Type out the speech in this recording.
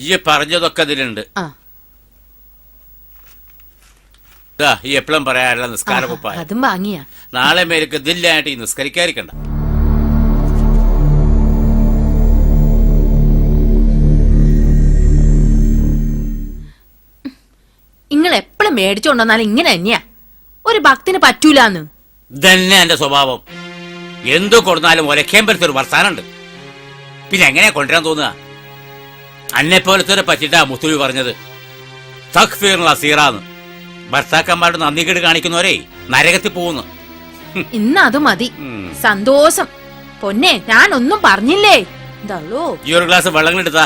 ഈ പറഞ്ഞതൊക്കെ അതിലുണ്ട്. ഈ എപ്പോഴും പറയാനുള്ള നിസ്കാര കുപ്പായ അതും വാങ്ങിയ നാളെ മേലേക്ക് ഇതില്ലായിട്ട് ഈ നിസ്കരിക്കാതിരിക്കണ്ട. നിങ്ങൾ എപ്പോഴും മേടിച്ചോണ്ടെന്നാലും ഇങ്ങനെ തന്നെയാ. ഒരു ഭക്തിന് പറ്റൂലെന്ന് ഇതന്നെ എന്റെ സ്വഭാവം. എന്തു കൊടുത്താലും ഒലക്കേമ്പലത്തെ ഒരു വർത്താനുണ്ട്. പിന്നെ എങ്ങനെയാ കൊണ്ടുവരാൻ തോന്നുക? അന്നെ പോലത്തെ പറ്റിട്ടാ മുസ്ലിം പറഞ്ഞത് തക്ഫീറുള്ള സീറാന്ന്. ഭർത്താക്കന്മാരുടെ നന്ദികേട് കാണിക്കുന്നവരെ നരകത്തിൽ പോകുന്നു. ഇന്ന് അത് മതി. സന്തോഷം പൊന്നെ, ഞാൻ ഒന്നും പറഞ്ഞില്ലേ. ഈ ഒരു ഗ്ലാസ് വെള്ളം എടുത്താ.